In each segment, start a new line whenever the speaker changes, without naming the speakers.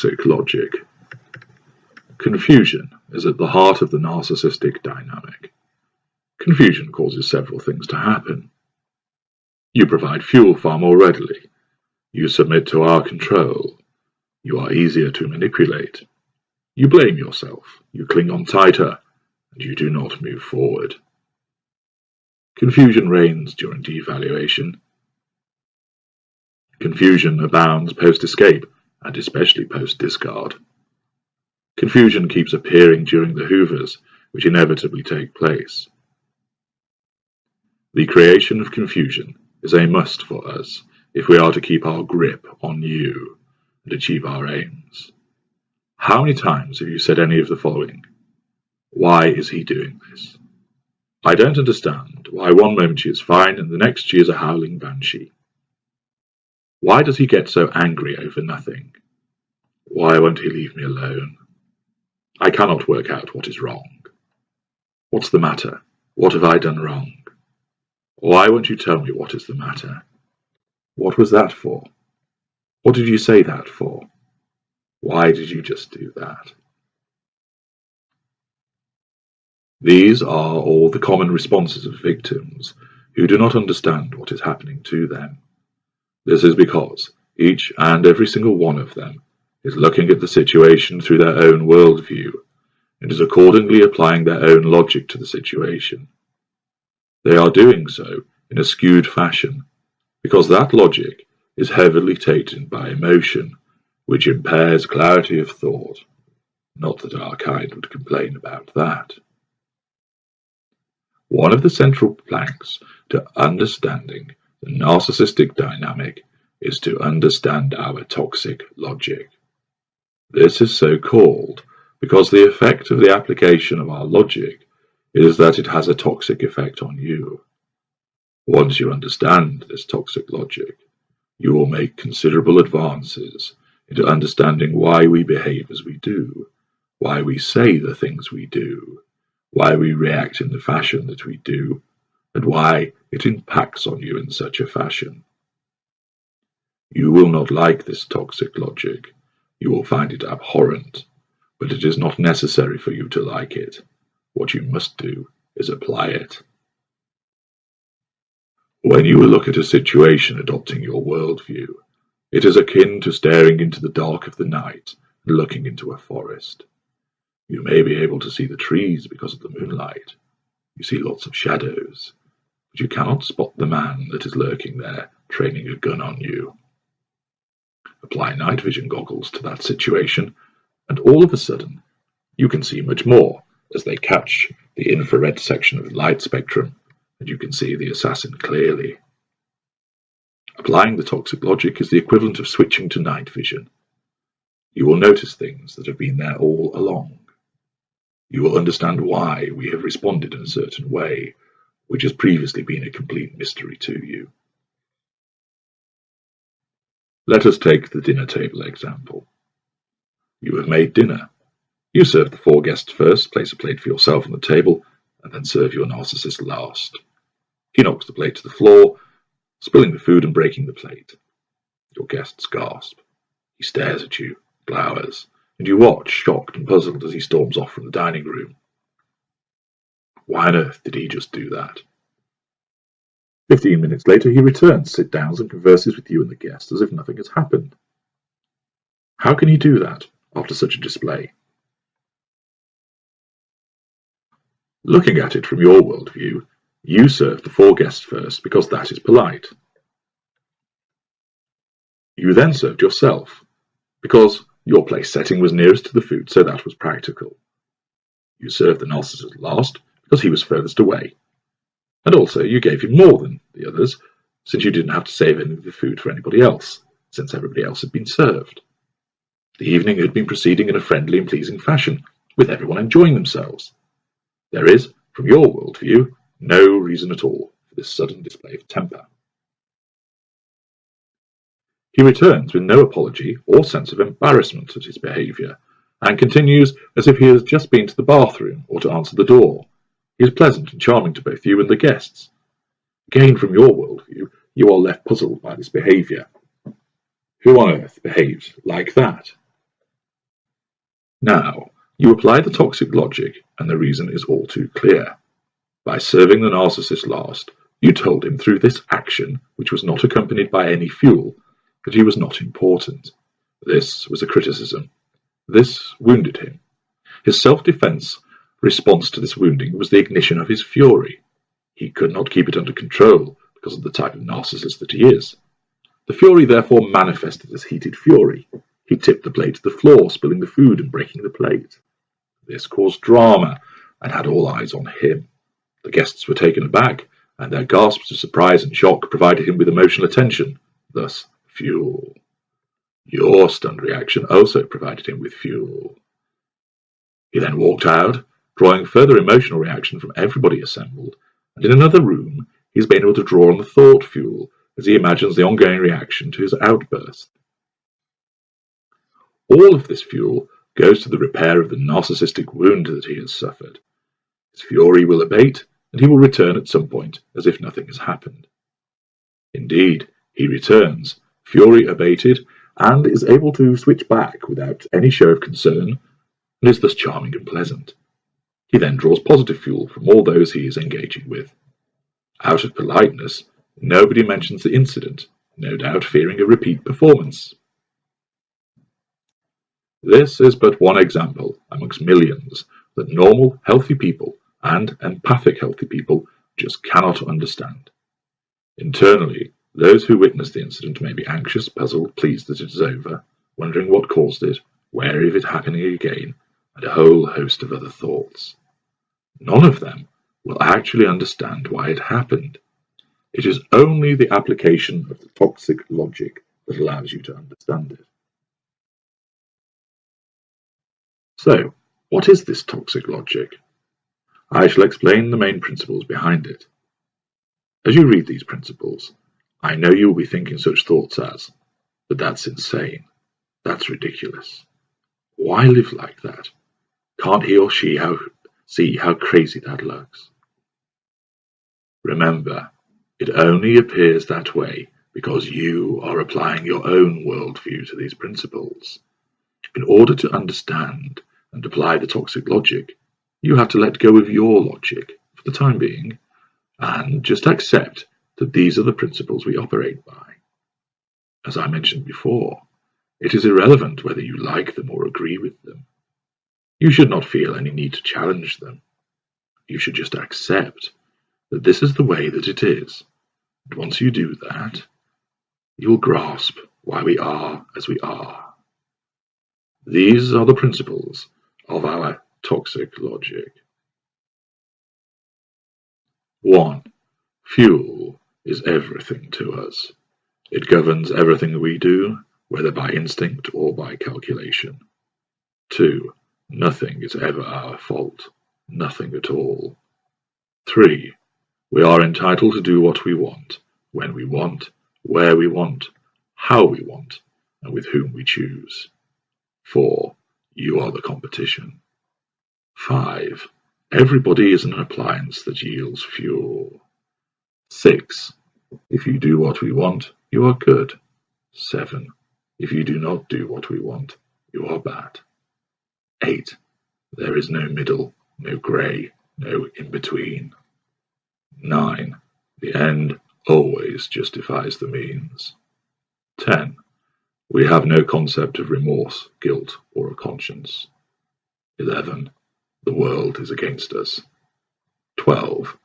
Toxic logic. Confusion is at the heart of the narcissistic dynamic. Confusion causes several things to happen. You provide fuel far more readily. You submit to our control. You are easier to manipulate. You blame yourself. You cling on tighter, and you do not move forward. Confusion reigns during devaluation. Confusion abounds post-escape, and especially post-discard. Confusion keeps appearing during the hoovers, which inevitably take place. The creation of confusion is a must for us if we are to keep our grip on you and achieve our aims. How many times have you said any of the following? Why is he doing this? I don't understand why one moment she is fine and the next she is a howling banshee. Why does he get so angry over nothing? Why won't he leave me alone? I cannot work out what is wrong. What's the matter? What have I done wrong? Why won't you tell me what is the matter? What was that for? What did you say that for? Why did you just do that? These are all the common responses of victims who do not understand what is happening to them. This is because each and every single one of them is looking at the situation through their own worldview and is accordingly applying their own logic to the situation. They are doing so in a skewed fashion because that logic is heavily tainted by emotion, which impairs clarity of thought. Not that our kind would complain about that. One of the central planks to understanding the narcissistic dynamic is to understand our toxic logic. This is so called because the effect of the application of our logic is that it has a toxic effect on you. Once you understand this toxic logic, you will make considerable advances into understanding why we behave as we do, why we say the things we do, why we react in the fashion that we do, and why it impacts on you in such a fashion. You will not like this toxic logic. You will find it abhorrent, but it is not necessary for you to like it. What you must do is apply it. When you look at a situation adopting your worldview, it is akin to staring into the dark of the night and looking into a forest. You may be able to see the trees because of the moonlight. You see lots of shadows, but you cannot spot the man that is lurking there, training a gun on you. Apply night vision goggles to that situation, and all of a sudden, you can see much more as they catch the infrared section of the light spectrum, and you can see the assassin clearly. Applying the toxic logic is the equivalent of switching to night vision. You will notice things that have been there all along. You will understand why we have responded in a certain way, which has previously been a complete mystery to you. Let us take the dinner table example. You have made dinner. You serve the 4 guests first, place a plate for yourself on the table, and then serve your narcissist last. He knocks the plate to the floor, spilling the food and breaking the plate. Your guests gasp. He stares at you, glowers, and you watch, shocked and puzzled, as he storms off from the dining room. Why on earth did he just do that? 15 minutes later he returns, sits down and converses with you and the guest as if nothing has happened. How can he do that after such a display? Looking at it from your worldview, you serve the 4 guests first because that is polite. You then served yourself because your place setting was nearest to the food, so that was practical. You served the narcissist last because he was furthest away. And also you gave him more than the others, since you didn't have to save any of the food for anybody else, since everybody else had been served. The evening had been proceeding in a friendly and pleasing fashion, with everyone enjoying themselves. There is, from your worldview, no reason at all for this sudden display of temper. He returns with no apology or sense of embarrassment at his behaviour, and continues as if he has just been to the bathroom or to answer the door. He is pleasant and charming to both you and the guests. Again, from your worldview, you are left puzzled by this behaviour. Who on earth behaved like that? Now, you apply the toxic logic, and the reason is all too clear. By serving the narcissist last, you told him through this action, which was not accompanied by any fuel, that he was not important. This was a criticism. This wounded him. His self-defense response to this wounding was the ignition of his fury. He could not keep it under control because of the type of narcissist that he is. The fury therefore manifested as heated fury. He tipped the plate to the floor, spilling the food and breaking the plate. This caused drama and had all eyes on him. The guests were taken aback, and their gasps of surprise and shock provided him with emotional attention, thus fuel. Your stunned reaction also provided him with fuel. He then walked out, drawing further emotional reaction from everybody assembled, and in another room he's been able to draw on the thought fuel as he imagines the ongoing reaction to his outburst. All of this fuel goes to the repair of the narcissistic wound that he has suffered. His fury will abate, and he will return at some point as if nothing has happened. Indeed, he returns, fury abated, and is able to switch back without any show of concern, and is thus charming and pleasant. He then draws positive fuel from all those he is engaging with. Out of politeness, nobody mentions the incident, no doubt fearing a repeat performance. This is but one example amongst millions that normal, healthy people and empathic, healthy people just cannot understand. Internally, those who witness the incident may be anxious, puzzled, pleased that it is over, wondering what caused it, wary of it happening again, and a whole host of other thoughts. None of them will actually understand why it happened. It is only the application of the toxic logic that allows you to understand it. So, what is this toxic logic? I shall explain the main principles behind it. As you read these principles, I know you will be thinking such thoughts as, but that's insane. That's ridiculous. Why live like that? Can't he or she see how crazy that looks? Remember, it only appears that way because you are applying your own worldview to these principles. In order to understand and apply the toxic logic, you have to let go of your logic for the time being and just accept that these are the principles we operate by. As I mentioned before, it is irrelevant whether you like them or agree with them. You should not feel any need to challenge them. You should just accept that this is the way that it is. And once you do that, you will grasp why we are as we are. These are the principles of our toxic logic. 1. Fuel is everything to us. It governs everything we do, whether by instinct or by calculation. 2. Nothing is ever our fault. Nothing at all. 3. We are entitled to do what we want, when we want, where we want, how we want, and with whom we choose. 4. You are the competition. 5. Everybody is an appliance that yields fuel. 6. If you do what we want, you are good. 7. If you do not do what we want, you are bad. 8. There is no middle, no grey, no in-between. 9. The end always justifies the means. 10. We have no concept of remorse, guilt, or a conscience. 11. The world is against us. 12.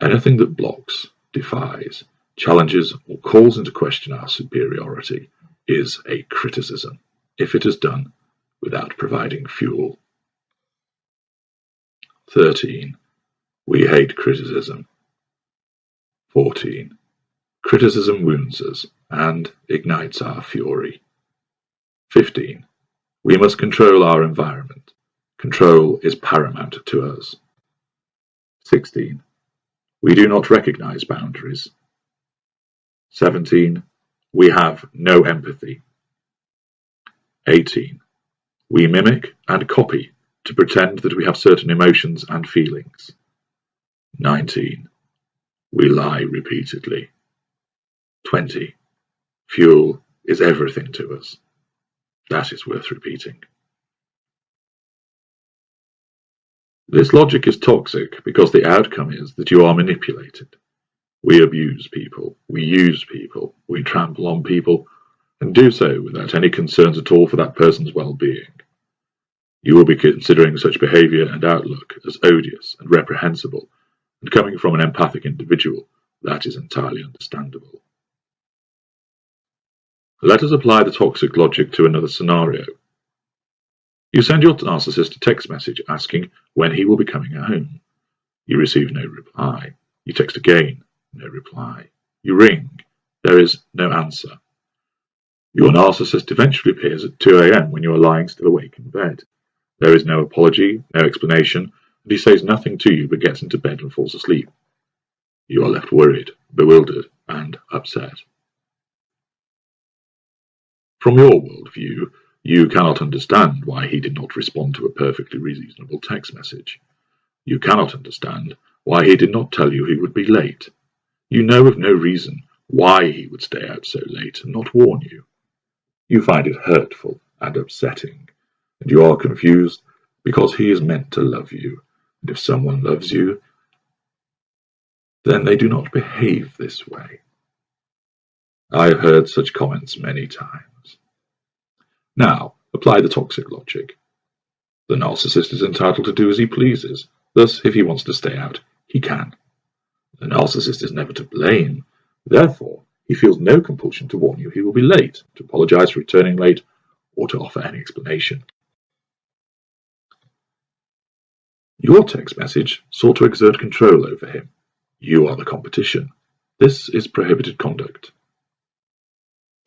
Anything that blocks, defies, challenges, or calls into question our superiority is a criticism, if it is done without providing fuel. 13. We hate criticism. 14. Criticism wounds us and ignites our fury. 15. We must control our environment. Control is paramount to us. 16. We do not recognize boundaries. 17. We have no empathy. 18. We mimic and copy to pretend that we have certain emotions and feelings. 19. We lie repeatedly. 20. Fuel is everything to us. That is worth repeating. This logic is toxic because the outcome is that you are manipulated. We abuse people, we use people, we trample on people, and do so without any concerns at all for that person's well-being. You will be considering such behaviour and outlook as odious and reprehensible, and coming from an empathic individual, that is entirely understandable. Let us apply the toxic logic to another scenario. You send your narcissist a text message asking when he will be coming home. You receive no reply. You text again, no reply. You ring. There is no answer. Your narcissist eventually appears at 2 a.m. when you are lying still awake in bed. There is no apology, no explanation, and he says nothing to you but gets into bed and falls asleep. You are left worried, bewildered, and upset. From your worldview, you cannot understand why he did not respond to a perfectly reasonable text message. You cannot understand why he did not tell you he would be late. You know of no reason why he would stay out so late and not warn you. You find it hurtful and upsetting, and you are confused because he is meant to love you, and if someone loves you, then they do not behave this way. I have heard such comments many times. Now, apply the toxic logic. The narcissist is entitled to do as he pleases. Thus, if he wants to stay out, he can. The narcissist is never to blame. Therefore, he feels no compulsion to warn you he will be late, to apologize for returning late, or to offer any explanation. Your text message sought to exert control over him. You are the competition. This is prohibited conduct.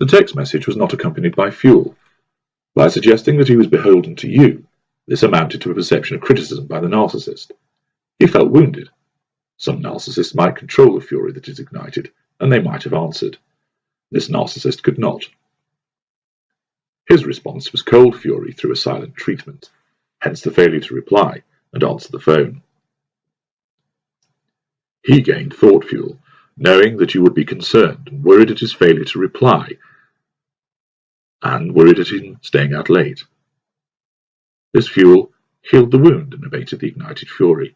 The text message was not accompanied by fuel. By suggesting that he was beholden to you, this amounted to a perception of criticism by the narcissist. He felt wounded. Some narcissists might control the fury that is ignited, and they might have answered. This narcissist could not. His response was cold fury through a silent treatment, hence the failure to reply and answer the phone. He gained thought fuel, knowing that you would be concerned and worried at his failure to reply, and worried at him staying out late. This fuel healed the wound and abated the ignited fury.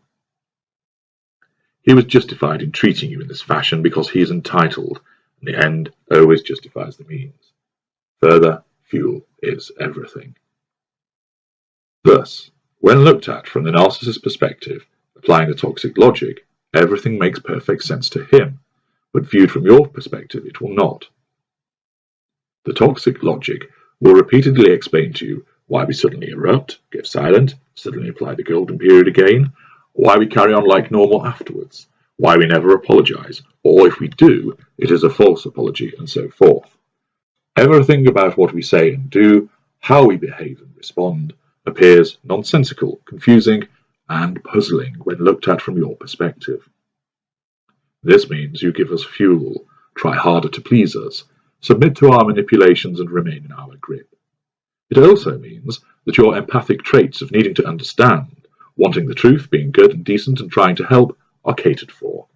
He was justified in treating you in this fashion because he is entitled, and the end always justifies the means. Further, fuel is everything. Thus, when looked at from the narcissist's perspective, applying the toxic logic, everything makes perfect sense to him, but viewed from your perspective, it will not. The toxic logic will repeatedly explain to you why we suddenly erupt, get silent, suddenly apply the golden period again, why we carry on like normal afterwards, why we never apologize, or if we do, it is a false apology, and so forth. Everything about what we say and do, how we behave and respond, appears nonsensical, confusing, and puzzling when looked at from your perspective. This means you give us fuel, try harder to please us, submit to our manipulations and remain in our grip. It also means that your empathic traits of needing to understand, wanting the truth, being good and decent and trying to help, are catered for.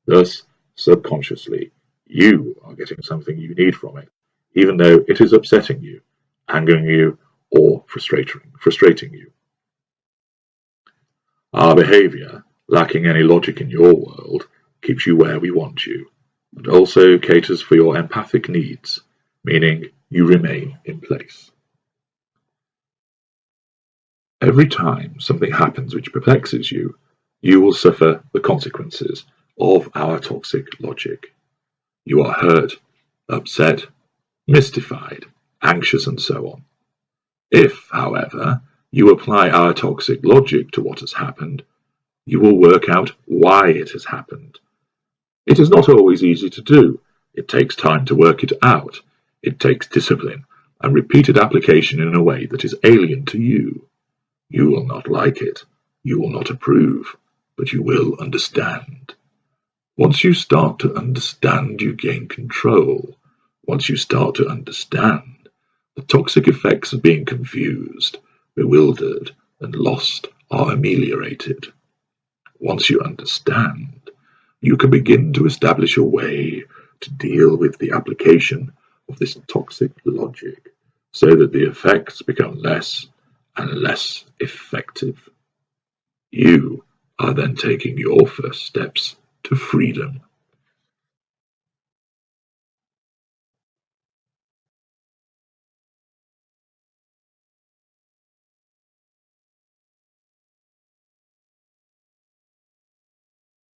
Thus, subconsciously, you are getting something you need from it, even though it is upsetting you, angering you, or frustrating you. Our behavior, lacking any logic in your world, keeps you where we want you, and also caters for your empathic needs, meaning you remain in place. Every time something happens which perplexes you, you will suffer the consequences of our toxic logic. You are hurt, upset, mystified, anxious, and so on. If, however, you apply our toxic logic to what has happened, you will work out why it has happened. It is not always easy to do. It takes time to work it out. It takes discipline and repeated application in a way that is alien to you. You will not like it. You will not approve, but you will understand. Once you start to understand, you gain control. Once you start to understand, the toxic effects of being confused, bewildered, and lost are ameliorated. Once you understand, you can begin to establish a way to deal with the application of this toxic logic so that the effects become less and less effective. You are then taking your first steps to freedom.